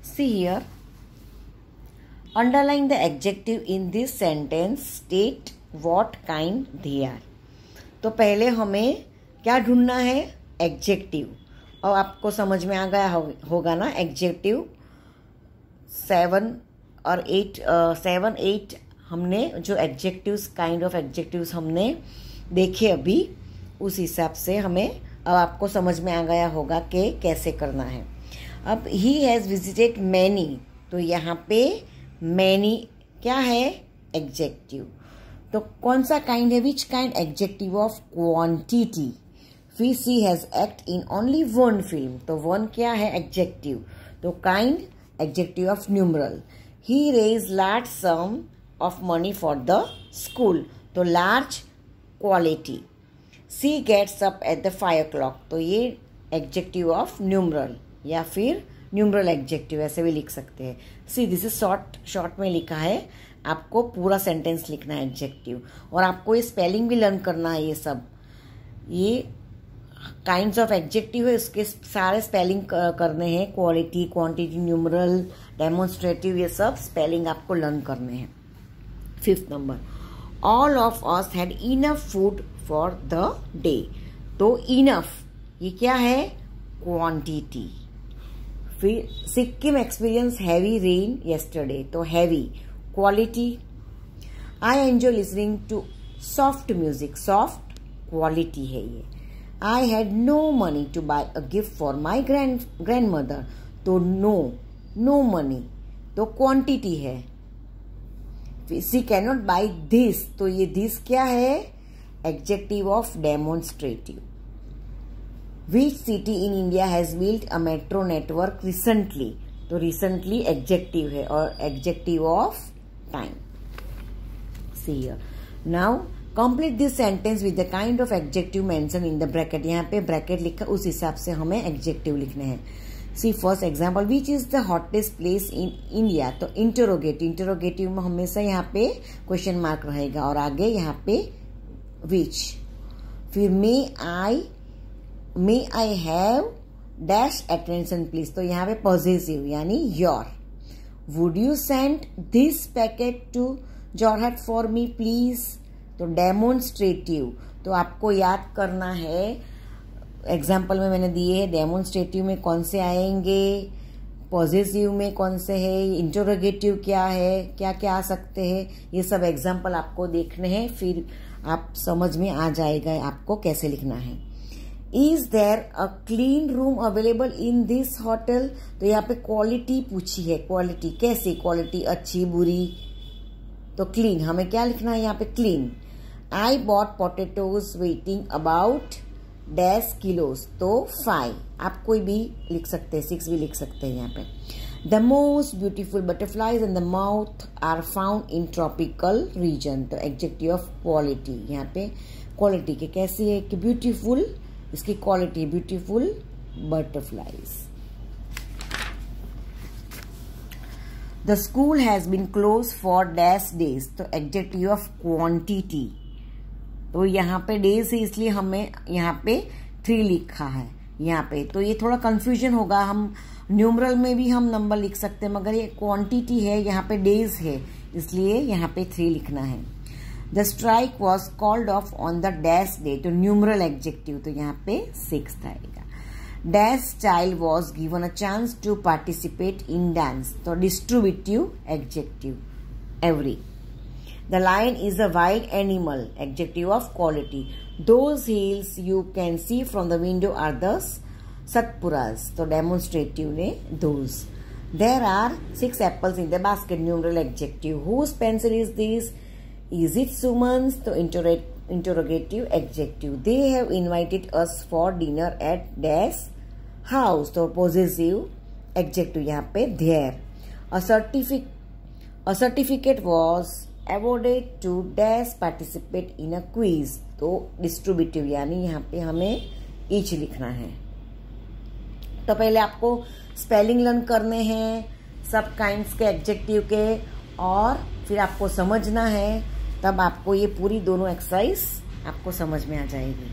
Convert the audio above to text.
See here. Underline the adjective in this sentence. State what kind they are. तो पहले हमें क्या ढूंढना है? एडजेक्टिव। और आपको समझ में आ गया होगा ना एडजेक्टिव 7 और 8 हमने जो एडजेक्टिव्स काइंड ऑफ एडजेक्टिव्स हमने देखे अभी, उस हिसाब से हमें अब आपको समझ में आ गया होगा कि कैसे करना है। अब ही हैज़ विजिटेड मैनी, तो यहाँ पे मैनी क्या है? एडजेक्टिव। तो कौन सा काइंड है? Which kind? Adjective of quantity. फिर she has act in only one film, तो वन क्या है? एडजेक्टिव। तो kind adjective of numeral. He raise large sum of money for the school, तो large quality. She gets up at the 5 o'clock, तो ये adjective of numeral या फिर numeral adjective ऐसे भी लिख सकते हैं। सी दिस इज शॉर्ट में लिखा है, आपको पूरा सेंटेंस लिखना है एडजेक्टिव, और आपको ये स्पेलिंग भी लर्न करना है। ये सब ये काइंड्स ऑफ एडजेक्टिव है, इसके सारे स्पेलिंग करने हैं। क्वालिटी, क्वांटिटी, न्यूमरल, डेमोन्स्ट्रेटिव, ये सब स्पेलिंग आपको लर्न करने हैं। 5th number, all of us had enough food for the day, तो इनफ ये क्या है? क्वांटिटी। फिर Sikkim experience heavy rain yesterday, तो heavy quality. I enjoy listening to soft music, soft quality है ये। I had no money to buy a gift for my grandmother, तो no money तो क्वांटिटी है। सी कैनॉट बाय दिस, तो ये this क्या है? Adjective of demonstrative. Which city in India has built a metro network recently, तो recently adjective है और adjective of time. See here. Now complete this sentence with the kind of adjective mention in the bracket. यहाँ पे bracket लिखा, उस हिसाब से हमें एडजेक्टिव लिखने हैं। See first example, which is the hottest place in India, तो इंटरोगेटिव में हमेशा यहाँ पे क्वेश्चन मार्क रहेगा और आगे यहाँ पे विच। फिर may I have dash attention please, तो यहाँ पे पॉजिटिव यानी your. Would you send this packet to Jorhat for me please, तो डेमोन्स्ट्रेटिव। तो आपको याद करना है, एग्जाम्पल में मैंने दिए है, डेमोन्स्ट्रेटिव में कौन से आएंगे, पॉजिटिव में कौन से है, इंटरोगेटिव क्या है, क्या क्या आ सकते हैं, ये सब एग्जाम्पल आपको देखने हैं, फिर आप समझ में आ जाएगा आपको कैसे लिखना है। Is there a clean room available in this hotel, तो यहाँ पे क्वालिटी पूछी है। क्वालिटी कैसी? क्वालिटी अच्छी, बुरी, तो क्लीन। हमें क्या लिखना है यहाँ पे? Clean. I bought potatoes waiting about dash kilos, तो 5। आप कोई भी लिख सकते हैं, 6 भी लिख सकते हैं यहाँ पे। The most beautiful butterflies in the mouth are found in tropical region, तो एडजेक्टिव ऑफ क्वालिटी। यहाँ पे क्वालिटी के कैसी है कि ब्यूटीफुल, इसकी quality beautiful butterflies. The school has been close for dash days, तो एडजेक्टिव ऑफ क्वांटिटी। तो यहाँ पे डेज है इसलिए हमें यहाँ पे 3 लिखा है यहाँ पे, तो ये थोड़ा कंफ्यूजन होगा। हम न्यूमरल में भी हम नंबर लिख सकते हैं, मगर ये क्वांटिटी है, यहाँ पे डेज है, इसलिए यहाँ पे 3 लिखना है। The strike was called off on the dash day, तो न्यूमरल एडजेक्टिव, तो यहाँ पे 6 आएगा। Dash child was given a chance to participate in dance, तो distributive adjective every. The lion is a wild animal, adjective of quality. Those hills you can see from the window are the Satpuras, तो demonstrative ने those. There are 6 apples in the basket, numeral adjective. Whose pencil is this? Is it Suman's? तो interrogative adjective. They have invited us for dinner at dash house, तो possessive adjective यहाँ पे there. A certificate was awarded to dash participate in a quiz, तो distributive यानी यहाँ पे हमें each लिखना है। तो पहले आपको स्पेलिंग लर्न करने हैं सब काइंड्स के एडजेक्टिव के, और फिर आपको समझना है, तब आपको ये पूरी दोनों एक्सरसाइज आपको समझ में आ जाएगी।